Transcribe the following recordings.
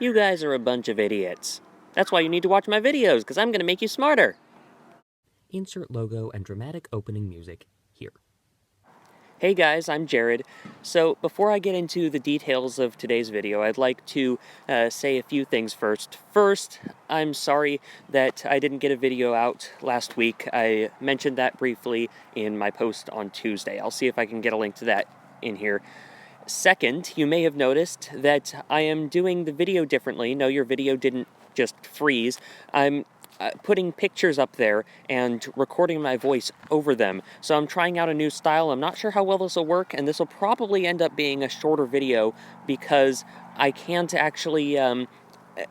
You guys are a bunch of idiots. That's why you need to watch my videos, because I'm going to make you smarter. Insert logo and dramatic opening music here. Hey guys, I'm Jared. So before I get into the details of today's video, I'd like to say a few things first. First, I'm sorry that I didn't get a video out last week. I mentioned that briefly in my post on Tuesday. I'll see if I can get a link to that in here. Second, you may have noticed that I am doing the video differently. No, your video didn't just freeze. I'm putting pictures up there and recording my voice over them. So I'm trying out a new style. I'm not sure how well this will work, and this will probably end up being a shorter video because I can't actually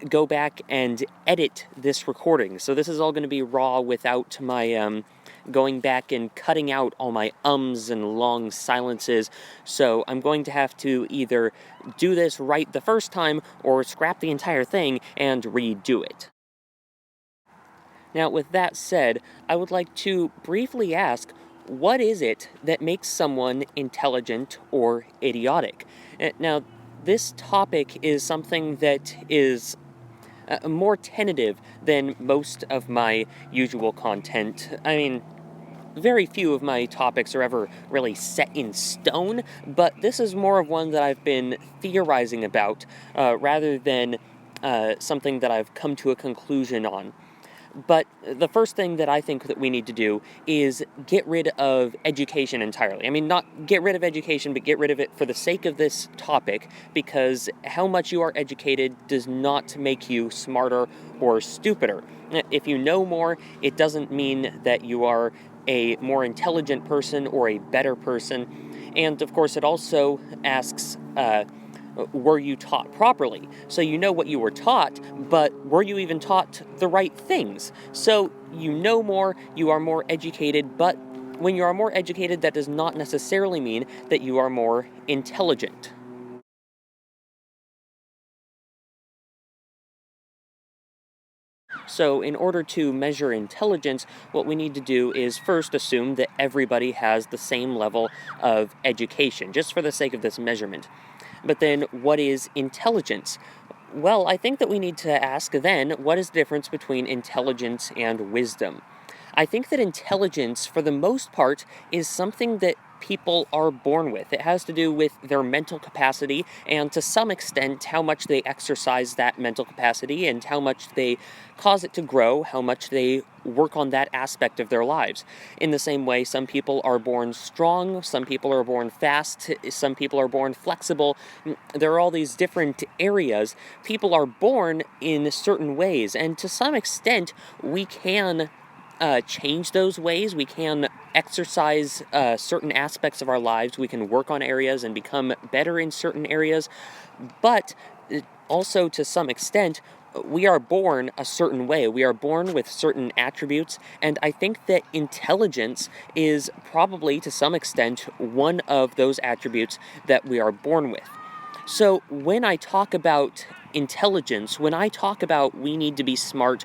go back and edit this recording. So this is all going to be raw without my going back and cutting out all my ums and long silences. So I'm going to have to either do this right the first time or scrap the entire thing and redo it. Now, with that said, I would like to briefly ask, what is it that makes someone intelligent or idiotic? Now, this topic is something that is more tentative than most of my usual content. I mean, very few of my topics are ever really set in stone, but this is more of one that I've been theorizing about rather than something that I've come to a conclusion on. But the first thing that I think that we need to do is get rid of education entirely. I mean, not get rid of education, but get rid of it for the sake of this topic, because how much you are educated does not make you smarter or stupider. If you know more, it doesn't mean that you are a more intelligent person or a better person. And of course, it also asks, were you taught properly? So you know what you were taught, but were you even taught the right things? So you know more, you are more educated, but when you are more educated, that does not necessarily mean that you are more intelligent. So in order to measure intelligence, what we need to do is first assume that everybody has the same level of education, just for the sake of this measurement. But then, what is intelligence? Well, I think that we need to ask then, what is the difference between intelligence and wisdom? I think that intelligence, for the most part, is something that people are born with. It has to do with their mental capacity and, to some extent, how much they exercise that mental capacity and how much they cause it to grow, how much they work on that aspect of their lives. In the same way, some people are born strong, some people are born fast, some people are born flexible. There are all these different areas. People are born in certain ways, and to some extent, we can change those ways. We can exercise certain aspects of our lives. We can work on areas and become better in certain areas. But also, to some extent, we are born a certain way. We are born with certain attributes. And I think that intelligence is probably, to some extent, one of those attributes that we are born with. So when I talk about intelligence, when I talk about we need to be smart,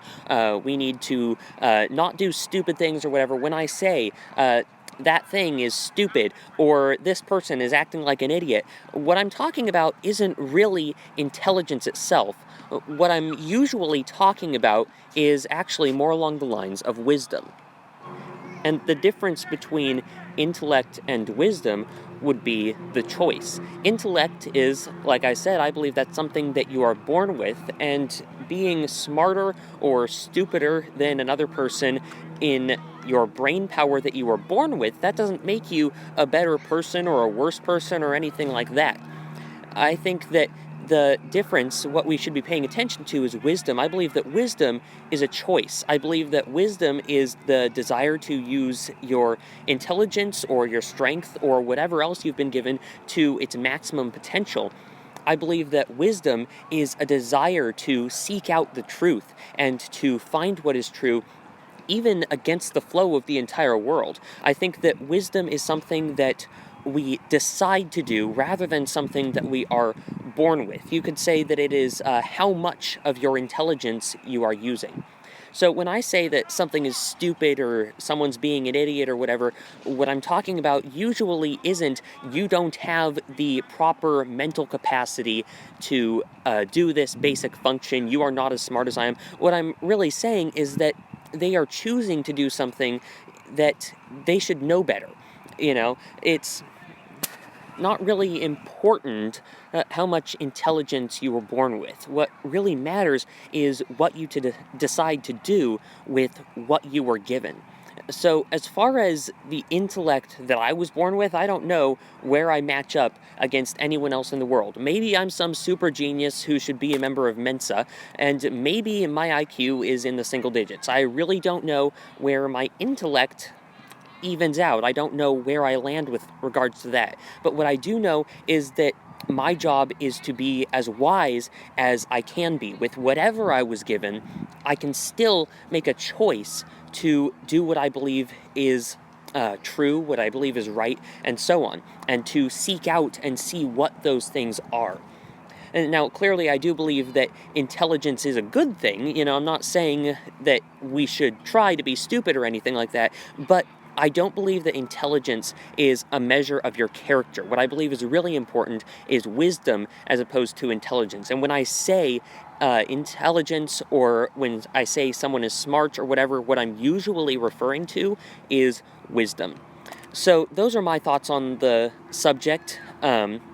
we need to not do stupid things or whatever, when I say that thing is stupid or this person is acting like an idiot, what I'm talking about isn't really intelligence itself. What I'm usually talking about is actually more along the lines of wisdom. And the difference between intellect and wisdom would be the choice. Intellect is, like I said, I believe that's something that you are born with, and being smarter or stupider than another person in your brain power that you were born with, that doesn't make you a better person or a worse person or anything like that. I think that the difference, what we should be paying attention to, is wisdom. I believe that wisdom is a choice. I believe that wisdom is the desire to use your intelligence or your strength or whatever else you've been given to its maximum potential. I believe that wisdom is a desire to seek out the truth and to find what is true, even against the flow of the entire world. I think that wisdom is something that we decide to do rather than something that we are born with. You could say that it is how much of your intelligence you are using. So when I say that something is stupid or someone's being an idiot or whatever, what I'm talking about usually isn't you don't have the proper mental capacity to do this basic function, you are not as smart as I am. What I'm really saying is that they are choosing to do something that they should know better. It's not really important how much intelligence you were born with. What really matters is what you decide to do with what you were given. So, as far as the intellect that I was born with, I don't know where I match up against anyone else in the world. Maybe I'm some super genius who should be a member of Mensa, and maybe my IQ is in the single digits. I really don't know where my intellect evens out. I don't know where I land with regards to that. But what I do know is that my job is to be as wise as I can be. With whatever I was given, I can still make a choice to do what I believe is true, what I believe is right, and so on, and to seek out and see what those things are. And now, clearly, I do believe that intelligence is a good thing. I'm not saying that we should try to be stupid or anything like that, but I don't believe that intelligence is a measure of your character. What I believe is really important is wisdom as opposed to intelligence. And when I say intelligence, or when I say someone is smart or whatever, what I'm usually referring to is wisdom. So those are my thoughts on the subject.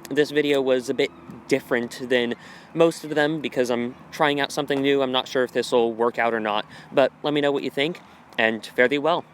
This video was a bit different than most of them because I'm trying out something new. I'm not sure if this will work out or not, but let me know what you think, and fare thee well.